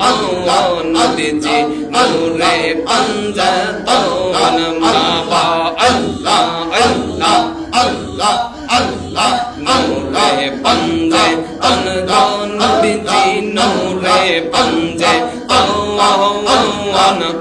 আল্লাহ নবীজি নূরে পাঞ্জা তন মারহাবা আল্লাহ আল্লাহ আল্লাহ আল্লাহ নূরে পাঞ্জে তন নবীজি নূরে পাঞ্জে আল্লাহ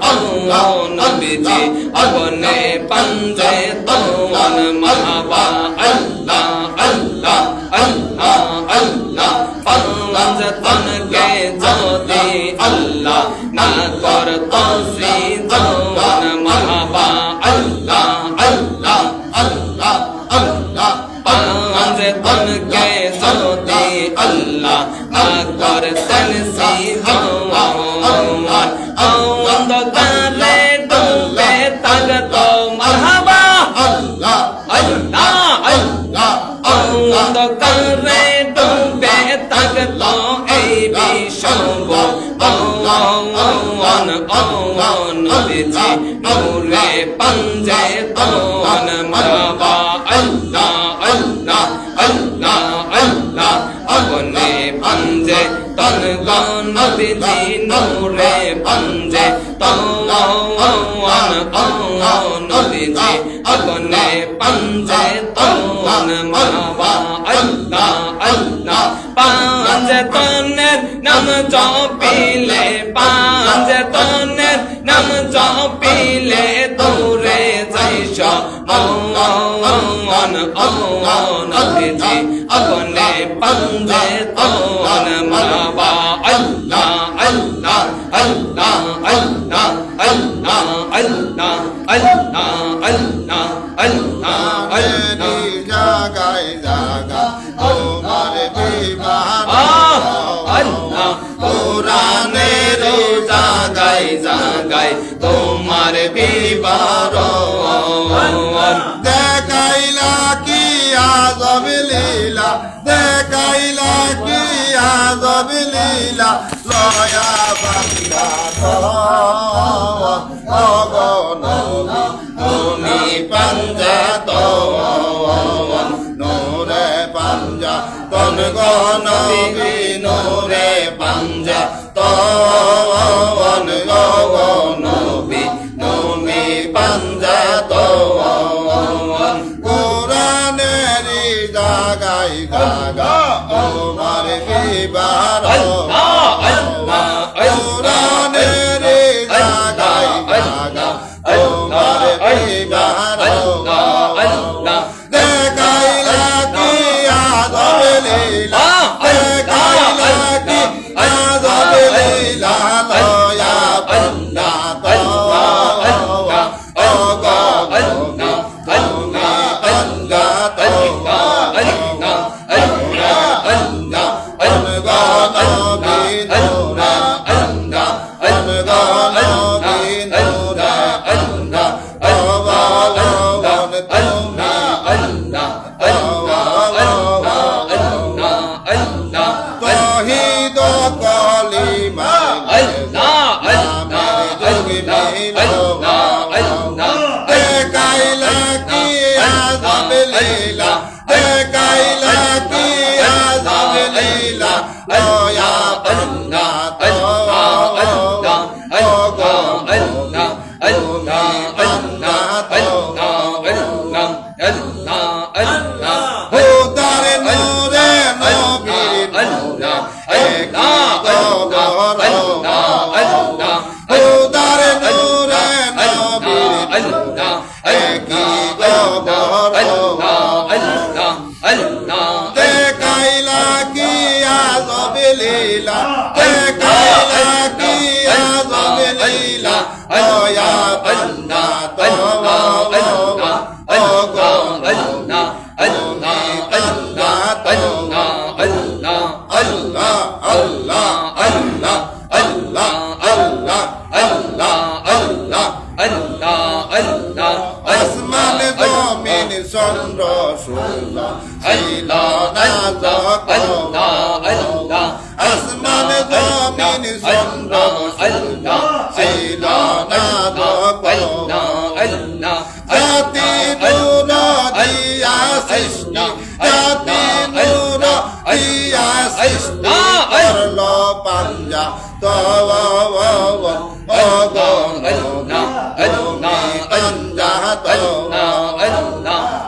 আল্লাহ নবীজি আপনে পাঞ্জে তন মারহাবা আল্লাহ আল্লাহ আল্লাহ আল্লাহ পাঞ্জে তন কে যদি আল্লাহ না করতো সিজন মারহাবা আল্লাহ আল্লাহ আল্লাহ আল্লাহ পাঞ্জে তন কে যদি আল্লাহ না করতেন সিজন অন্ধকারে ডুবে থাকতো মারহাবা আল্লাহ আল্লাহ আল্লাহ অন্ধকারে ডুবে থাকতো এই বিশ্ব আল্লাহ নবীজি নূরে পাঞ্জে তন মারহাবা আল্লাহ আল্লাহ আল্লাহ আল্লাহ আপনে পাঞ্জে তন নবীজি নূরে পাঞ্জে তন আল্লাহ নবীজি আপনে পাঞ্জে তন মারহাবা আল্লাহ আল্লাহ পাঞ্জে তনের নাম জপিলে পাঞ্জে তনের নাম জপিলে দূরে যাইস আল্লাহ নবীজি আপনে পাঞ্জে তন মারহাবা আল্লাহ আল্লাহ আল্লাহ আল্লাহ আল্লাহ আল্লাহ আল্লাহ আল্লাহ আল্লাহ আল্লাহ জাগায় জাগা তোমার বিবাহ আল্লাহ কোরআনের জাগায় জাগায় তোমার বিবরণ দেখাইলা কি আজব লীলা দেখাইলা কি আজব লীলা লয়া বান্দা তুমি পাঞ্জা নূরে পাঞ্জা তন গনবী নূরে পাঞ্জা তন গনবী নূরে পাঞ্জা তন কোরআনের জাগায় জাগা তোমার বিবার কোরআনের জাগায় জাগা তোমার বিবার দেখাইলা কি আজব লীলা দেখাইলা কি আজব লীলা লয়া বান্দা তহিদ কলিমা দেখাইলা কি আজব লীলা দেখাইলা কি আজব লীলা লয়া বান্দা হুদার নূরে নবীর হুদার নূরে নবীর দেখাইলা কি আজব লীলা দেখাইলা কি আজব লীলা লয়া বান্দা আসমান জমিন চন্দ্র সূর্য ছিল না যখন আসমান জমিন চন্দ্র সূর্য ছিল না যখন জাতি নূর দিয়া সৃষ্টি জাতি নূর দিয়া সৃষ্টি করলো পাঞ্জা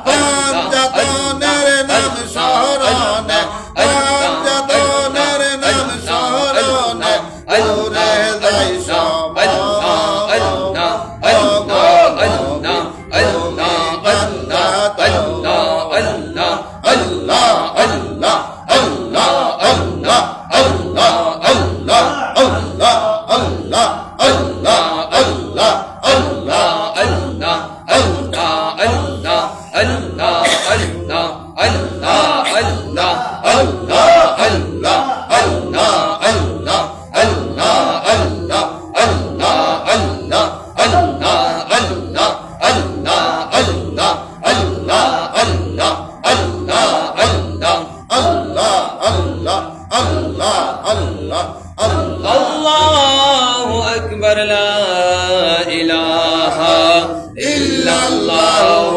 পাঞ্জাতনের নাম স্মরণে পাঞ্জাতনের নাম স্মরণে দূরে যাই সময় Allahu Akbar, la ilaha illallah,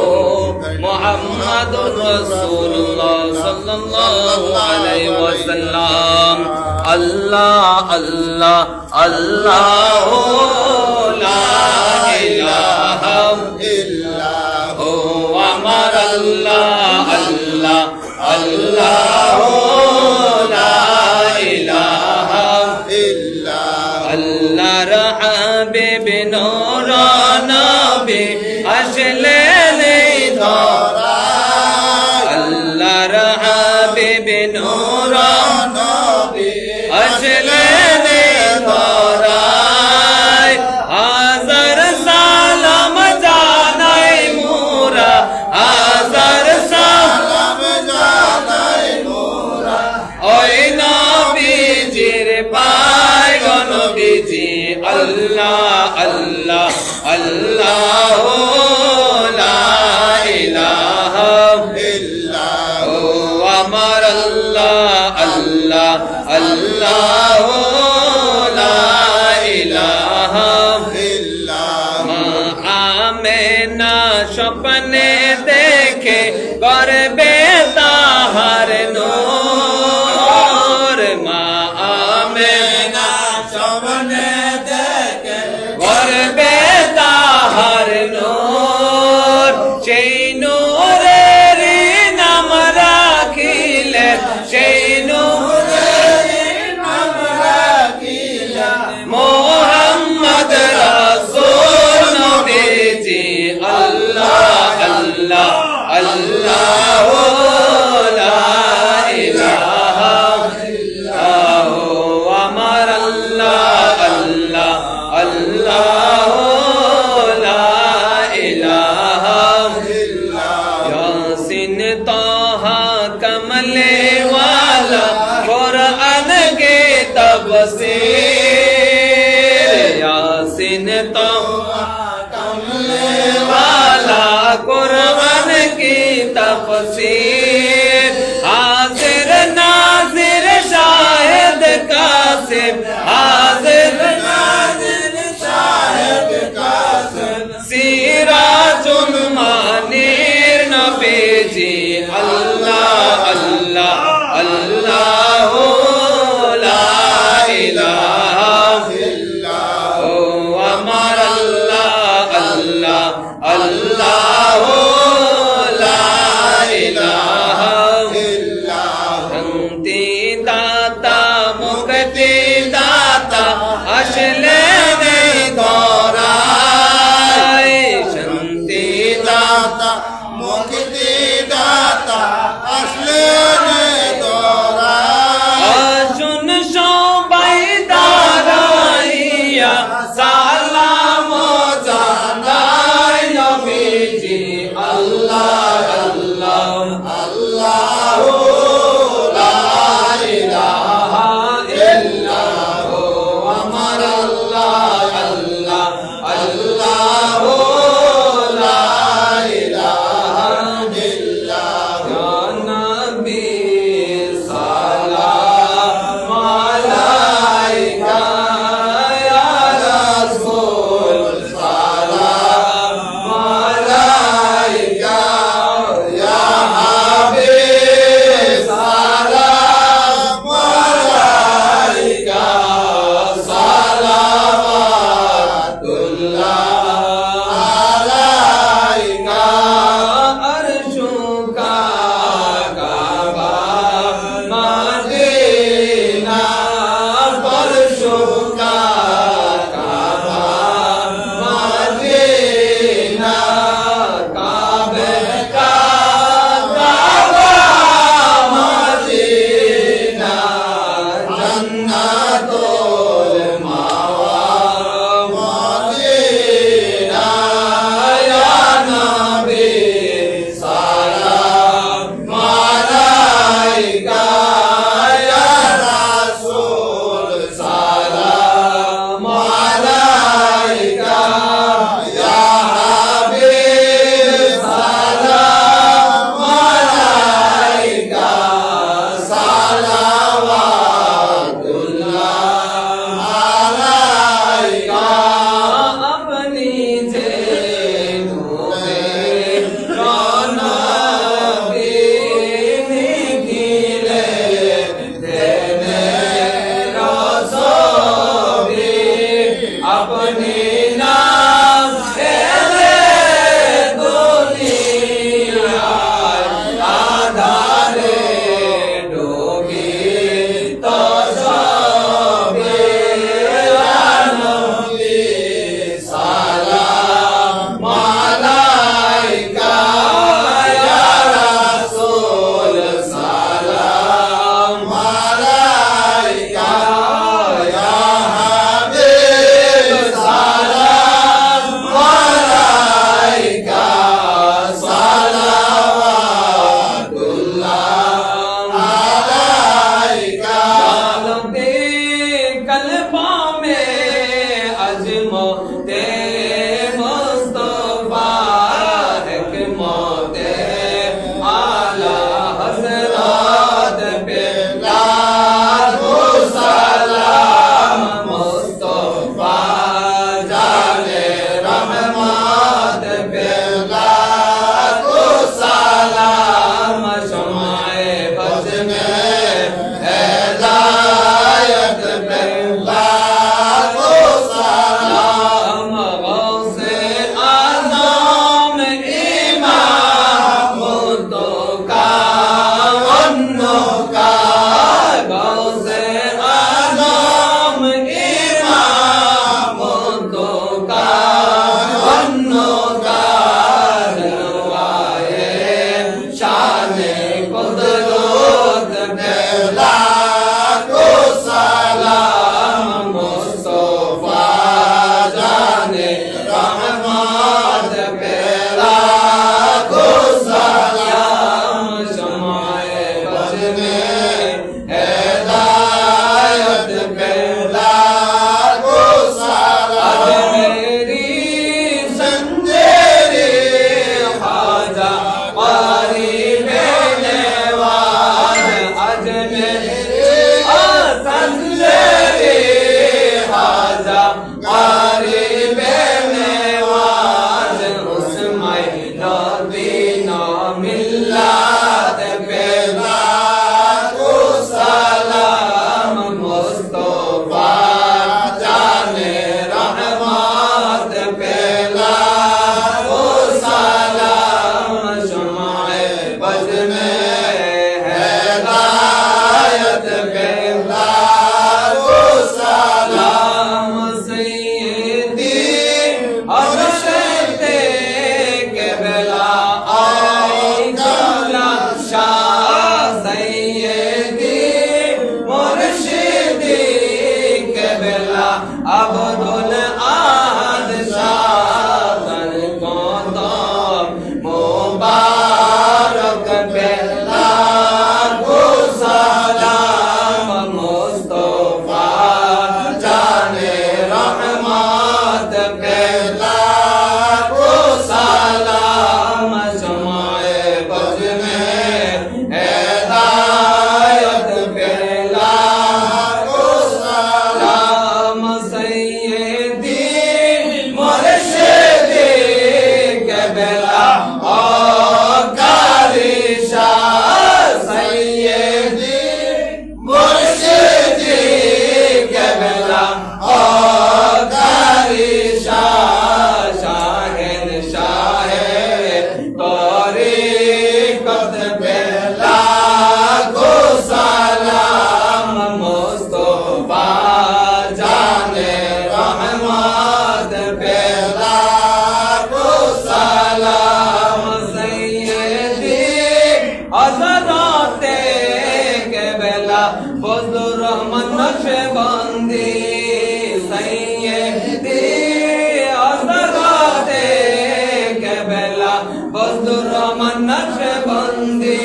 Muhammadur Rasulullah sallallahu alaihi wasallam. Allah, Allah, Allahu la ilaha illallah, Amar Allah, Allah, Allahu la ilaha আল্লাহর হাবিব নূর নবী আসলেন এই ধরায় আল্লাহর হাবিব নূর নবী আসলেন এই ধরায় হাজার সালাম জানাই মোরা হাজার সালাম জানাই মোরা ওই নবীজির পায় নবীজি আল্লাহ আল্লাহ আল্লাহ লা ইলাহা ইল্লাল্লাহ আমার আল্লাহ আল্লাহ আল্লাহ লা ইলাহা ইল্লাল্লাহ মা আমেনা স্বপ্নে দেখে করবে তাহার নূর মা আমেনা স্বপ্নে দেখে করবে তাহার নূর সেই নূরের নাম রাখিলে সেই নূরের নাম রাখিলে মোহাম্মদ রাসূল নবীজি আল্লাহ আল্লাহ আল্লাহ লা ইলাহা ইল্লাল্লাহ আমার আল্লাহ আল্লাহ আল্লাহ লা ইলাহা ইল্লাল্লাহ ইয়াসিন তাহা কমলে ওয়ালা কুরআন के तफसीर यासीन ताहा कमले वाला कुरआन की तफसीर हाजिर नाजिर शाहिद कासिम हाजिर नाजिर शाहिद कासिम सिराजुल मानिर नबीजी अल्लाह अल्लाह अल्लाह ला इलाहा इल्लल्लाह अमर अल्लाह अल्लाह अल्लाह ला इलाहा इल्लल्लाह शांति दाता मुक्ति दाता আসলে নেই ধরায় শান্তি দাতা মুক্তি দাতা আসলে ধরায় আসুন সবাই দাঁড়াইয়া সালাম জানাই নবীজি আল্লাহ আল্লাহ আল্লাহ লা ইলাহা ইল্লাল্লাহ আমার আল্লাহ আল্লাহ আল্লাহ লা ইলাহা ইল্লাল্লাহ ইয়া নবী সালাম আলাইকা ইয়া अपनी नाम एले दुनिया आधारे डोगी तो सबे नबी सलाम अलैका या रसूल सलाम अलैका या हबीब सलाम अलैका सलावतुल्लाह अलैका चलते कल्बा में अजमते मुस्तफा हिकमते आला हज़रत पे लाखों सलाम मुस्तफा जाने रहमत पे लाखों सलाम शमाए बज़ में हिदायत पे लाखों सलाम गौसे आज़म इमाम मुतका वन्नो का गौसे आज़म इमाम मुतका वन्नो का जलवाए शाने कुदरत पे लाखों सलाम मुस्तफा जाने रहमत पे लाखों सलाम शमाए बज़ में हिदायत पे लाखों सलाम मेरी संजेरी ख्वाजा क़रीब नेवाज अजमेरी संजेरी ख्वाजा क़रीब नेवाज उस्माई नबीना मिल्लत पे लाखों सलाम मुस्तफा जाने रहमत पे लाखों सलाम शमाए बज़ में हिदायत पे लाखों सलाम सैयदी अरशते क़िबला आई कमला शाह सैयदी मुर्शिदी क़िबला अब्दुल ahad शाह तन को तो मुबारक पे लाखों सलाम मुस्तफा जाने रहमत पे लाखों सलाम शमाए बज़ में हिदायत पे लाखों सलाम सैयदी मुर्शिदी क़िबला ओ कारी शाह सैयदी मुर्शिदी क़िबला ओ कारी शाह शाहिद शाहे तरीक़त पे लाखों सलाम मुस्तफा जाने रहमत पे लाखों सलाम सैयदी हज़रत क़िबला फज़लुर रहमत नक्शबंदी सैयदी हज़रत क़िबला फज़लुर रहमत नक्शबंदी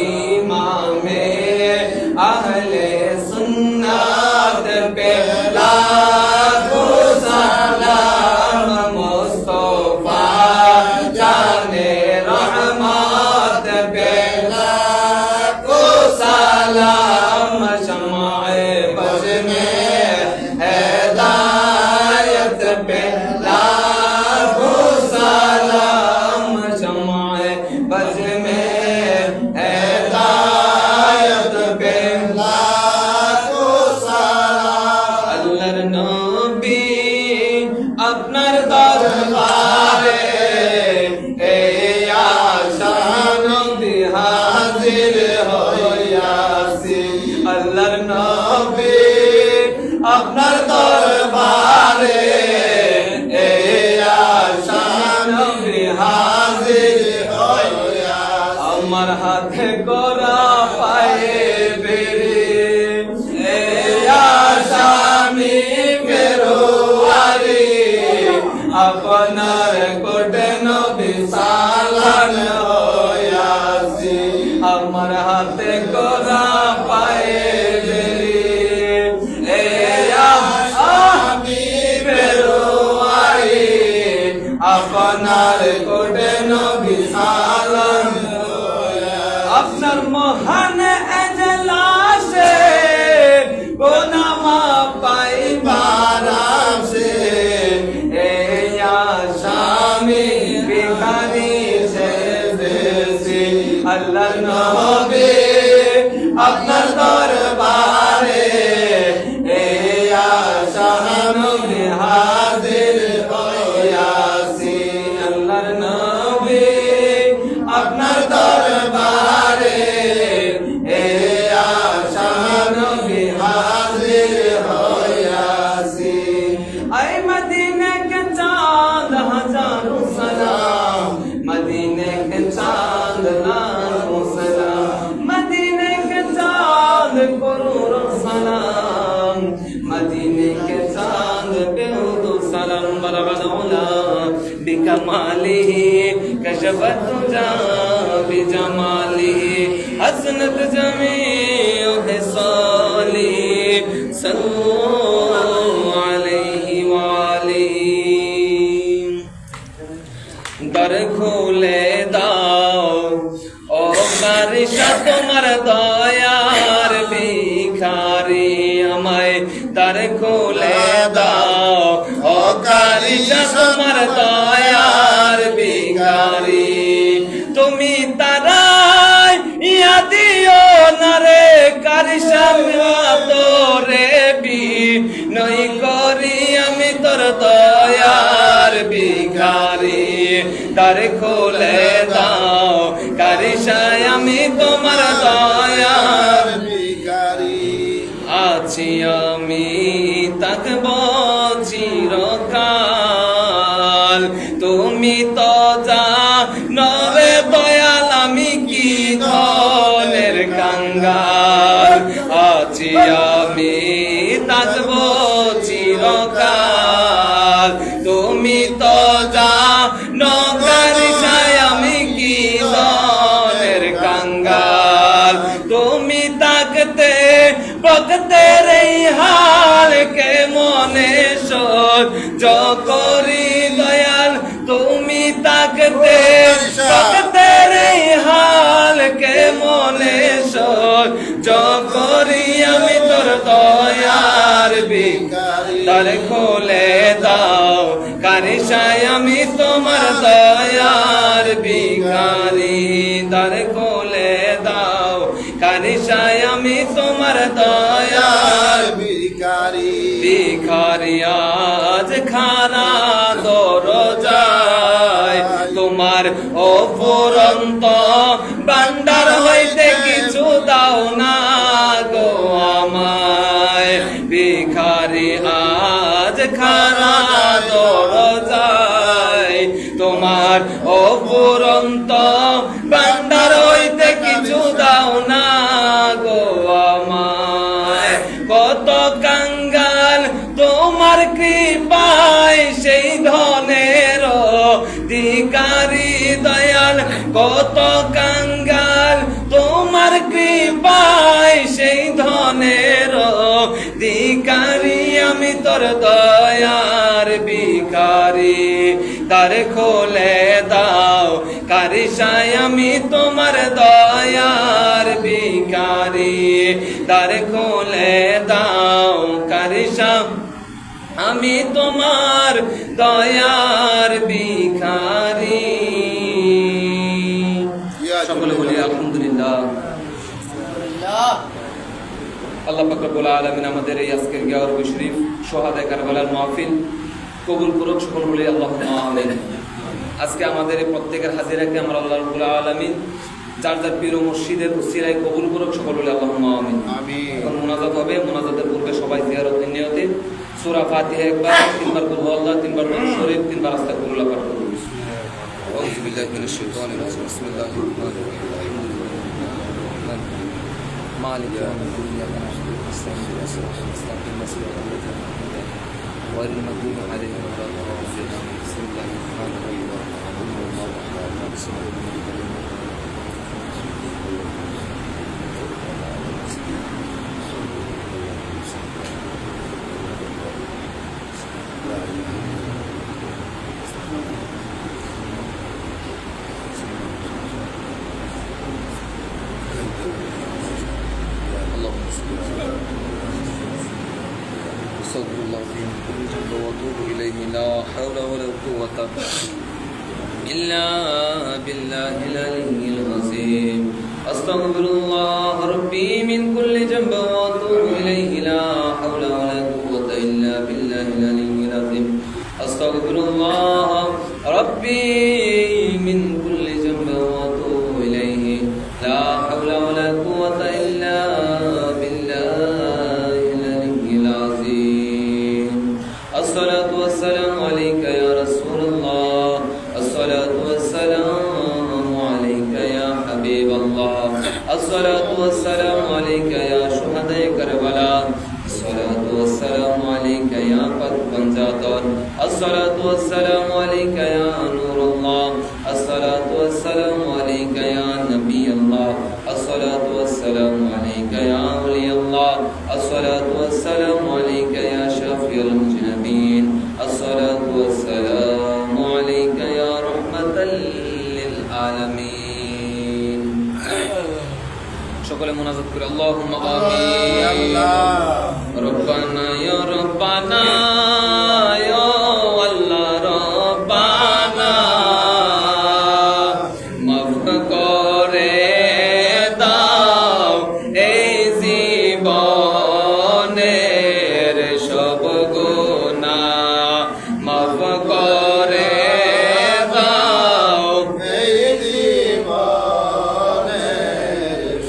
इमामे अहले सुन्नत पे लाखों सलाम मुस्तफा जाने रहमत पे लाखों सलाम शमाए बज़ में हिदायत पे लाखों सलाम शमाए बज़ में हिदायत पे लाखों सलाम अल्लाह नबी আপনার দরবারে এই আশা নবী হাজির হইয়াছি আল্লাহর নবী আপনার দরবারে এই আশা নবী হাজির হইয়াছি আমার হাতে গোরা পায়ে বেরে এই আশা আমি বেরোয়ারি আপনার কোটে নবী সালান হইয়াছি আমার হাতে গোরা পায়ে বেরে এই আশা আমি বেরোয়ারি আপনার কোটে নবী সালান আপনার মহান এজলাসে গোনা মাফ পাইবার আসে এই আসামি ভিখারি সেজেছি আল্লাহর নবী আপনার দরবারে এই আসামি হাজির হইয়াছি আল্লাহর নবী আপনার দরবারে এই আশা নবী হাজির হইয়াছি আই মদিনা কে চাঁদ হাজারো সালাম মদিনা কে চাঁদ লাখো সালাম মদিনা কে চাঁদ করোড়ো সালাম মদিনা কে চাঁদ বেহুদো সালাম বলগত উলা بكماله كشف الدجى بجماله حسنت جميع خصاله صلوا عليه وآله در খুলে দাও ও কারিশা তোমার দয়ার ভিখারি আমায় در খুলে দাও ও কারিশা তোমার দয়ার ভিখারি তুমি তারাই ইয়া দিও না রে কারিশা তোরে বি নই করি আমি তোর দয়ার ভিখারি در খুলে দাও কারিশা আমি তোমার দয়ার ভিখারি আছি আমি থাকব চিরকাল তুমি তো জানো রে দয়াল আমি কি ধনের কাঙ্গাল আছি আমি থাকব চিরকাল তুমি তো জানো কারিশা আমি কি ধনের কাঙ্গাল তুমি তাকতে ভক্তে রে হাল কে মনে সহ্য করি দয়াল তুমি তাকতে ভক্তে রে হাল কে মনে সহ্য করি আমি তোর দয়ার ভিখারি দ্বার খুলে দাও কারিশায় আমি তোমার দয়ার ভিখারি দ্বার খুলে দাও কারিশায় আমি তোমার দয়ার ভিখারি ভিখারি আজ খানা দরজায় তোমার অফুরন্ত ভান্ডার হইতে কিছু দাও না গো আমায় ভিখারি আজ খানা দরজায় তোমার অফুরন্ত ভান্ডার হইতে কিছু দাও না গো আমায় কত কাঙ্গাল তোমার কৃপায় সেই ধনের অধিকারী দয়াল কত কাঙ্গাল তোমার কৃপায় সেই ধনের অধিকারী আমি তোর দয়ার ভিখারি দ্বার খুলে দাও কারিশায় আমি তোমার দয়ার ভিখারি দ্বার খুলে দাও কারিশা আমি তোমার দয়ার ভিখারি সকলে বলি আলহামদুলিল্লাহ। আল্লাহ পাক রব্বুল আলামিন আমাদের এই আজকের গিয়ারুল শরীফ শহাদায়ে কারবালার মাহফিল কবুল করুক, সকল বলি আল্লাহুম্মা আমিন। আজকে আমাদের এই প্রত্যেকের হাজিরাকে আমরা আল্লাহ রাব্বুল আলামিন যার যার পীর ও মুর্শিদের উসিলায় কবুল করুক, সকল বলি আল্লাহুম্মা আমিন। আমিন। এখন মুনাজাত হবে। মুনাজাতের পূর্বে সবাই জিয়ারতের নিয়তে সূরা ফাতিহা একবার, 3 বার কুল হুয়াল্লাহ, 3 বার দরুদ শরীফ, 3 বার আস্তাগফিরুল্লাহ পাঠ করুন। আউযু বিল্লাহি মিনাশ শাইতানির রাজিম। বিসমিল্লাহির রহমানির রহিম। মালিক ইয়াউমিদ্দিন। ইyyaka na'budu wa iyyaka nasta'in। ইহদিনাস সিরাতাল মুস্তাকিম গয়রিল মাগদুবি আলাইহিম ওয়া লাদ-দাল্লিন। বিসমিল্লাহির রহমানির রহিম। أستغفر الله من كل ذنب وأتوب إليه لا حول ولا قوة إلا بالله العلي العظيم أستغفر الله ربي من كل ذنب وأتوب إليه لا حول ولا قوة إلا بالله العلي العظيم أستغفر الله ربي من كل ذنب وأتوب إليه لا حول ولا قوة إلا الصلاة والسلام عليك يا رسول الله الصلاة والسلام عليك يا حبيب الله الصلاة والسلام عليك يا شهداء كربلاء الصلاة والسلام عليك يا قربان الصلاة والسلام عليك يا نور الله الصلاة والسلام عليك يا نبي الله الصلاة والسلام عليك يا ولي الله الصلاة والسلام عليك يا شافي المذنبين الصلاة والسلام عليك يا رحمة للعالمين সকলে মুনাজাত করে আল্লাহুম্মা আমিন। রব্বানা ইয়া রব্বানা ইয়া আল্লাহ রব্বানা মাফ করে দাও এই জীবনের সব গুনাহ মাফ করে দাও এই জীবনের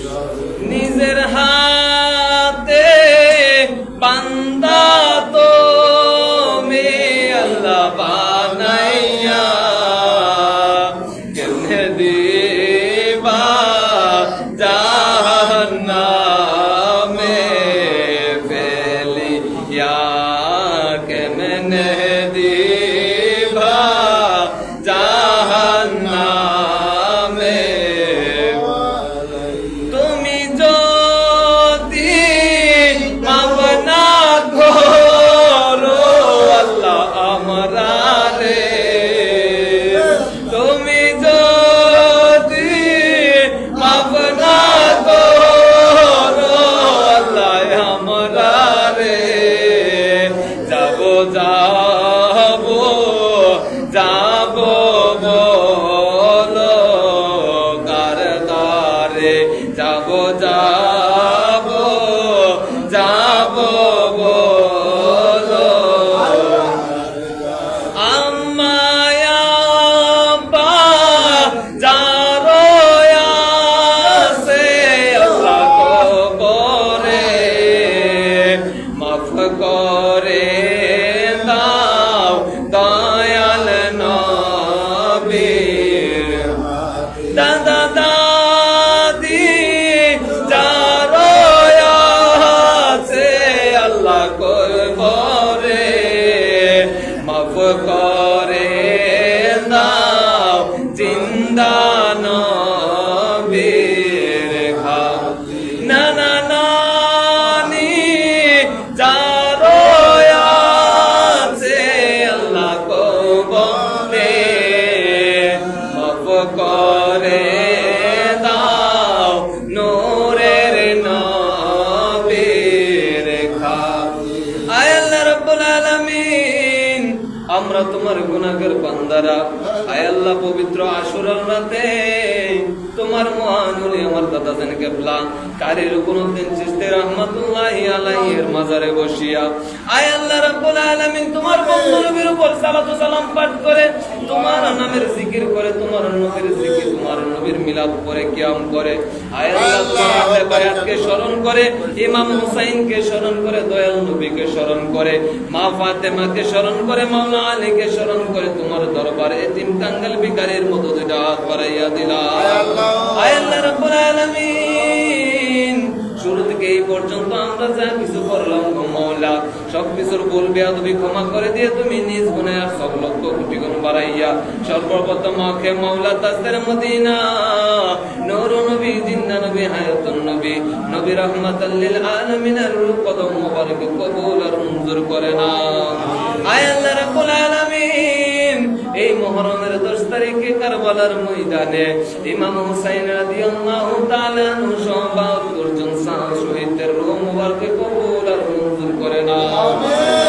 সব নিজের হাতে বান্দা তুমি আল্লাহ বানাইয়া কেমনে দিবা জাহান্নামে ফেলিয়া কেমনে দিবা জাহান্নামে তুমি যদি মাফ না করো আল্লাহ আমরা রে তুমি যদি মাফ না করো আল্লাহ আমরা রে যাব যাব যাব বলো কার দ্বারে যাব যাব যাব বলো আম্মায়া বা যারো আছে আল্লাহ কবরে মাফ করে দাও দয়াল নবীর দাদা দাদি যারো আছে আল্লাহ কবরে মাফ করে দাও জিন্দা নবীর ঘর নানা নানি যারো আছে আল্লাহ কবরে মাফ করে দাও নূরের নবীর ঘর আয় আল্লাহ রাব্বুল আলামিন আমরা তোমার গুনাহগার বান্দারা। আয় আল্লাহ পবিত্র আশুরার রাতে তোমার মহান ওলি আমার দাদা জান কিবলা কারির কুনউদ্দিন চিশতি রাহমাতুল্লাহি আলাইহির মাজারে বসিয়া আয় আল্লাহ রাব্বুল আলামিন তোমার বন্ধু নবীর উপর সালাতু সালাম পাঠ করে তোমার নামের জিকির করে তোমার নবীর জিকির তোমার নবীর মিলাদ পড়ে কিয়াম করে আয় আল্লাহ তোমার আহলে বায়াতকে স্মরণ করে ইমাম হুসাইনকে স্মরণ করে দয়াল নবীকে স্মরণ করে মা ফাতেমাকে স্মরণ করে মাওলানা আলীকে স্মরণ করে তোমার দরবারে এতিম কাঙ্গাল ভিখারির মতো দুইটা হাত বাড়াইয়া দিলা আয় আল্লাহ রাব্বুল আলামিন শুরু থেকে এই পর্যন্ত আমরা যা কিছু করলাম গো মাওলা সব কিছুর ভুল বেয়াদবি ক্ষমা করে দিয়ে তুমি নিজ গুনাহ সব লক্ষ কোটি গুণ বাড়াইয়া সর্বপ্রথম মাকে মাওলা তাজদার মদিনা নূর নবী জিন্দা নবী হায়াতুন নবী নবী রাহমাতাল লিল আলামিনের কদম মোবারক কবুল আর মঞ্জুর করে নাও আয় আল্লাহ রাব্বুল আলামিন এই মুহররমের 10 তারিখে কারবালার ময়দানে ইমাম হুসাইন রাদিয়াল্লাহু তাআলা আনহু সবাব দুর্জন শহীদদের রূহ মুবারক কবুল আর মঞ্জুর করে নাও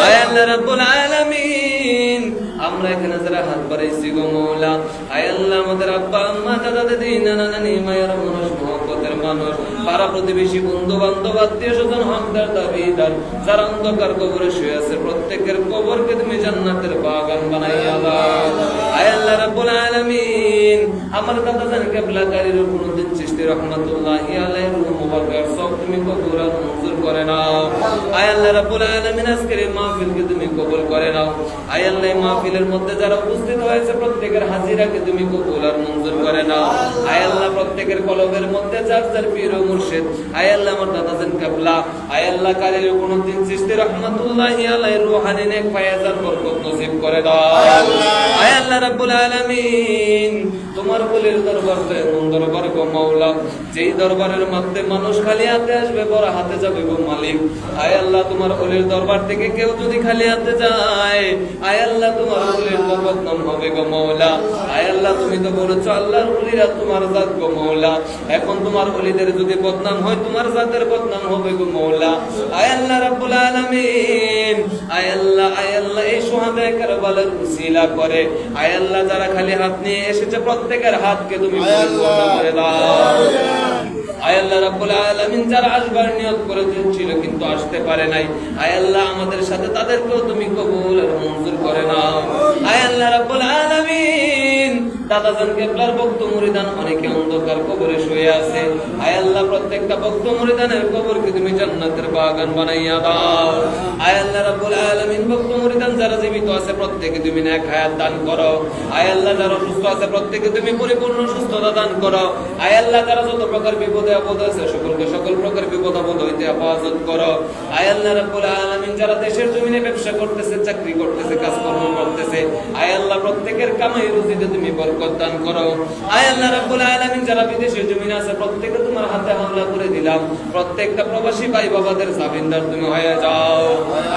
আয় আল্লাহ রাব্বুল আলামিন আমরা এখানে যারা হাত বাড়াইছি গো মাওলা আয় আল্লাহ আমাদের আব্বা আম্মা দাদা দাদি নানা নানি মায়ের মানুষ মহব্বতের মানুষ পাড়া প্রতিবেশী বন্ধু বান্ধব আত্মীয় স্বজন হকদার দাবিদার যারা অন্ধকার কবরে শুয়ে আছে প্রত্যেকের কবরকে তুমি জান্নাতের বাগান বানাইয়া দাও আয় আল্লাহ রাব্বুল আলামিন আমার দাদা জান কিবলা কারির কুনউদ্দিন চিশতি রাহমাতুল্লাহি আলাইহির রূহ মুবারক সব তুমি কবুল আর মঞ্জুর করে নাও আয় আল্লাহ রাব্বুল আলামিন আজকের এই মাহফিলকে তুমি কবুল করে নাও আয় আল্লাহ এই মাহফিলের মধ্যে যারা উপস্থিত হয়েছে প্রত্যেকের হাজিরাকে তুমি কবুল আর মঞ্জুর করে নাও আয় আল্লাহ প্রত্যেকের কলবের মধ্যে যার যার পীর ও মুর্শিদ আয় আল্লাহ আমার দাদা জান কিবলা আয় আল্লাহ কারির কুনউদ্দিন চিশতি রাহমাতুল্লাহি আলাইহির রূহানি নেক ফায়েজ আর বরকত নসিব করে দাও আয় আল্লাহ রাব্বুল আলামিন তোমার বলির দরবারে এমন দরবার গো মাওলা যেই দরবারের মধ্যে মানুষ খালি হাতে আসবে বড় হাতে যাবে গো মালিক আয় আল্লাহ তোমার বলির দরবার থেকে কেউ যদি খালি হাতে যায় আয় আল্লাহ তোমার বলির বদনাম হবে গো মাওলা আয় আল্লাহ তুমি তো বলেছো আল্লাহর ওলিরা তোমার জাত গো মাওলা এখন তোমার ওলিদের যদি বদনাম হয় তোমার জাতের বদনাম হবে গো মাওলা আয় আল্লাহ রাব্বুল আলামিন আয় আল্লাহ এই সুহাদায়ে কারবালার উসিলা করে আয় আল্লাহ যারা খালি হাত নিয়ে এসেছে প্রত্যেকের হাতকে তুমি পরিপূর্ণ করে দাও আয় আল্লাহ রাব্বুল আলামিন যারা আসবার নিয়ত করেছিল কিন্তু আসতে পারে নাই আয় আল্লাহ আমাদের সাথে তাদেরকেও তুমি কবুল আর মঞ্জুর করে নাও আয় আল্লাহ রাব্বুল আলামিন দাদা জান কিবলার ভক্ত মুরিদান অনেকে অন্ধকার কবরে শুয়ে আছে আয় আল্লাহ প্রত্যেকটা ভক্ত মুরিদানের কবরকে তুমি জান্নাতের বাগান বানাইয়া দাও আয় আল্লাহ রাব্বুল আলামিন ভক্ত মুরিদান যারা জীবিত আছে প্রত্যেককে তুমি নেক হায়াত দান করো আয় আল্লাহ যারা অসুস্থ আছে প্রত্যেককে তুমি পরিপূর্ণ সুস্থতা দান করো আয় আল্লাহ যারা যত প্রকার বিপদে আপদ আছে সকলকে সকল প্রকার বিপদ আপদ হইতে হেফাজত করো আয় আল্লাহ রাব্বুল আলামিন যারা দেশের জমিনে ব্যবসা করতেছে চাকরি করতেছে কাজকর্ম করতেছে আয় আল্লাহ প্রত্যেকের কামাই রুজিতে তুমি বরকত দান করো আয় আল্লাহ রাব্বুল আলামিন যারা বিদেশের জমিনে আছে প্রত্যেককে তোমার হাতে হামলা করে দিলাম প্রত্যেকটা প্রবাসী ভাই বাবাদের জামিনদার তুমি হয়ে যাও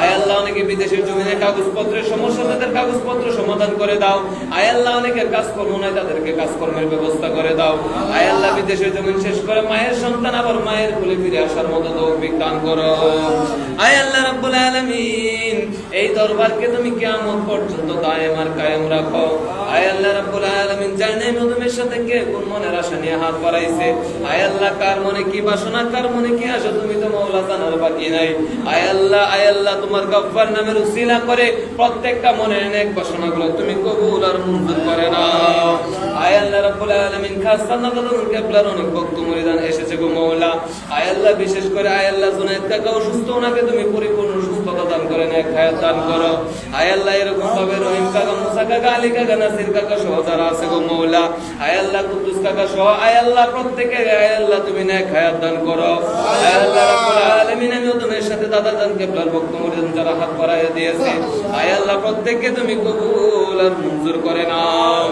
আয় আল্লাহ অনেকে বিদেশের জমিনে কাগজপত্রের সমস্যা তাদের কাগজপত্র সমাধান করে দাও আয় আল্লাহ অনেকের কাজকর্ম নাই তাদেরকে কাজকর্মের ব্যবস্থা করে দাও আয় আল্লাহ বিদেশের জমিন শেষ করে মায়ের সন্তান আবার মায়ের কোলে ফিরে আসার মতো তৌফিক দান করো আয় আল্লাহ রাব্বুল আলামিন এই দরবারকে তুমি কিয়ামত পর্যন্ত দায়েম আর কায়েম রাখো আয় আল্লাহ রাব্বুল আলামিন জানে মধুমের সাথে কে কোন মনের আশা নিয়ে হাত বাড়াইছে আয় আল্লাহ কার মনে কি বাসনা কার মনে কি আশা তুমি তো মাওলা জানার বাকি নাই আয় আল্লাহ তোমার গফফার নামের উসিলা করে প্রত্যেকটা মনের নেক বাসনাগুলো তুমি কবুল আর মঞ্জুর করে নাও আয় আল্লাহ রাব্বুল আলামিন খাস সান্নাতুল কিবলার অনেক ভক্ত মুরিদান এসেছে গো মাওলা আয় আল্লাহ বিশেষ করে আয় আল্লাহ জুনায়েদ কাকা অসুস্থ ওনাকে তুমি পরিপূর্ণ সুস্থতা দান করে নেক হায়াত দান করো আয় আল্লাহ এরকম ভাবে রহিম কাকা মুসা কাকা আলী কাকা নাসির কাকা সহ যারা আছে গো মাওলা আয় আল্লাহ কুদ্দুস কাকা সহ আয় আল্লাহ প্রত্যেকে আয় আল্লাহ তুমি নেক হায়াত দান করো আয় আল্লাহ রাব্বুল আলামিন আমি তোমার সাথে দাদা জান কিবলার ভক্ত মুরিদান যারা হাত বাড়াইয়া দিয়েছে আয় আল্লাহ প্রত্যেককে তুমি কবুল আর মঞ্জুর করে নাও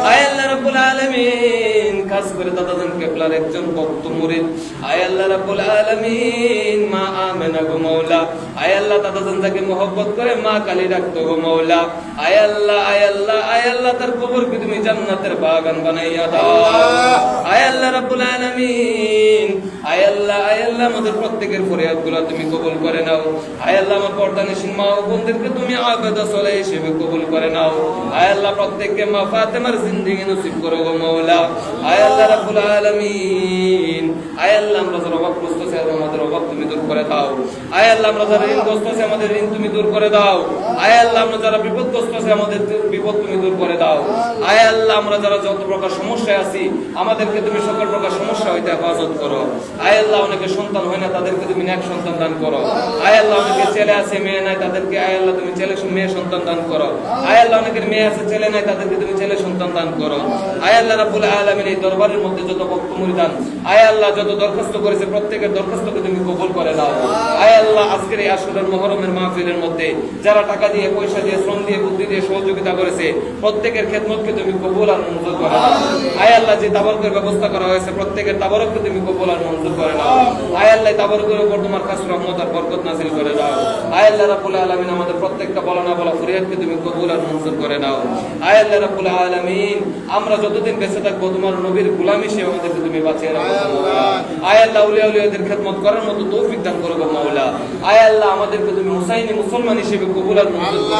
আয় আল্লাহ রাব্বুল আলামিন খাস করে দাদাজান কেবলার একজন ভক্ত মুরিদ আয় আল্লাহ রাব্বুল আলামিন মা আমেনা গো মাওলা আয় আল্লাহ দাদাজান যাকে মহব্বত করে মা কালী ডাকতো গো মাওলা আয় আল্লাহ আয় আল্লাহ আয় আল্লাহ তার কবরকে তুমি জান্নাতের বাগান বানাইয়া দাও আয় আল্লাহ রাব্বুল আলামিন আয় আল্লাহ আমাদের প্রত্যেকের ফরিয়াদগুলো তুমি কবুল করে নাও আয় আল্লাহ আমার পর্দানিশীন মা ও বোনদেরকে তুমি আবেদা সলে হিসেবে কবুল করে নাও আয় আল্লাহ প্রত্যেককে মা ফাতেমার জিন্দেগি নসিব করো গো মাওলা আয় আল্লাহ রাব্বুল আলামিন আয় আল্লাহ আমরা যারা অভাবগ্রস্ত আছি আমাদের অভাব তুমি দূর করে দাও আয় আল্লাহ আমরা যারা ঋণগ্রস্ত আছি আমাদের ঋণ তুমি দূর করে দাও আয় আল্লাহ আমরা যারা বিপদগ্রস্ত আছি আমাদের বিপদ তুমি দূর করে দাও আয় আল্লাহ আমরা যারা যত প্রকার সমস্যায় আছি আমাদেরকে তুমি সকল প্রকার সমস্যা হইতে হেফাজত করো আয় আল্লাহ অনেকে সন্তান হয় না তাদেরকে তুমি নেক সন্তান দান করো আয় আল্লাহ অনেকে ছেলে আছে মেয়ে নাই তাদেরকে আয় আল্লাহ তুমি ছেলে মেয়ে সন্তান দান করো আয় আল্লাহ অনেকের মেয়ে আছে ছেলে নাই তাদেরকে তুমি ছেলে সন্তান দান করো আয় আল্লাহ রাব্বুল আলামিন এই দরবারের মধ্যে যত ভক্ত মুরিদান আয় আল্লাহ যত দরখাস্ত করেছে প্রত্যেকের দরখাস্তকে তুমি কবুল করে দাও আয় আল্লাহ আজকের এই আশুরার মুহররমের মাহফিলের মধ্যে যারা টাকা দিয়ে পয়সা দিয়ে শ্রম দিয়ে বুদ্ধি দিয়ে সহযোগিতা করেছে প্রত্যেকের খেদমতকে তুমি কবুল আর মঞ্জুর করে দাও আয় আল্লাহ যে তাবারকের ব্যবস্থা করা হয়েছে প্রত্যেকের তাবারককে তুমি কবুল আর মঞ্জুর করে দাও আয় আল্লাহ তাবারকের উপর তোমার খাস রহমত আর বরকত নাযিল করে দাও আয় আল্লাহ রাব্বুল আলামিন আমাদের প্রত্যেকটা বলা না বলা ফরিয়াদকে তুমি কবুল আর মঞ্জুর করে দাও আয় আল্লাহ রাব্বুল আলামিন আমরা যতদিন বেঁচে থাকবো তোমার নবীর গোলামি হিসেবে আমাদেরকে তুমি বাঁচিয়ে রাখো আয় আল্লাহ আউলিয়া উলিয়াদের খেদমত করার মতো তৌফিক দান করো গো মাওলা আয় আল্লাহ আমাদেরকে তুমি হুসাইনি মুসলমান হিসেবে কবুল আর মঞ্জুর করো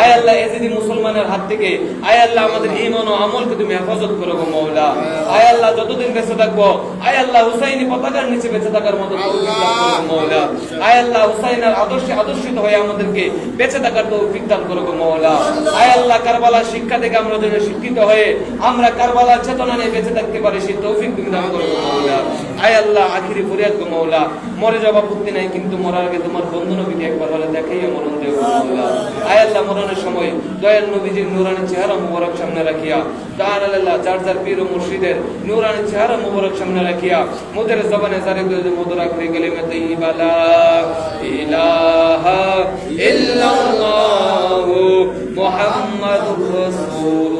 আয় আল্লাহ এজিদি মুসলমানের হাত থেকে আয় আল্লাহ আমাদের ঈমান ও আমলকে তুমি হেফাজত করো গো মাওলা আয় আল্লাহ যতদিন বেঁচে থাকবো আয় আল্লাহ হুসাইনি পতাকার নিচে বেঁচে থাকার মতো তৌফিক দান করো গো মাওলা আয় আল্লাহ হুসাইনের আদর্শে আদর্শিত হয়ে আমাদেরকে বেঁচে থাকার তৌফিক দান করো গো মাওলা আয় আল্লাহ কারবালার শিক্ষা থেকে আমরা যেন শিক্ষিত হয়ে আমরা কারবালার চেতনা নিয়ে বেঁচে থাকতে পারি সেই তৌফিক তুমি দান করো গো মাওলা আয় আল্লাহ আখিরি ফরিয়াদ গো মাওলা মরে যাওয়া বুদ্ধি নাই কিন্তু মরার আগে তোমার বন্ধু নবীকে একবার হলে দেখাইয়া মরণ দেও গো মাওলা আয় আল্লাহ মরণের সময় দয়াল নবীজির নূরানি চেহারা মুবারক সামনে রাখিয়া দান আল্লাহ যার যার পীর ও মুর্শিদের নূরানি চেহারা মুবারক সামনে রাখিয়া মুদের জবানে জারি করে মধুর আখরি কালিমা তাইয়্যিবা লা ইলাহা ইল্লাল্লাহু মুহাম্মাদুর রাসূল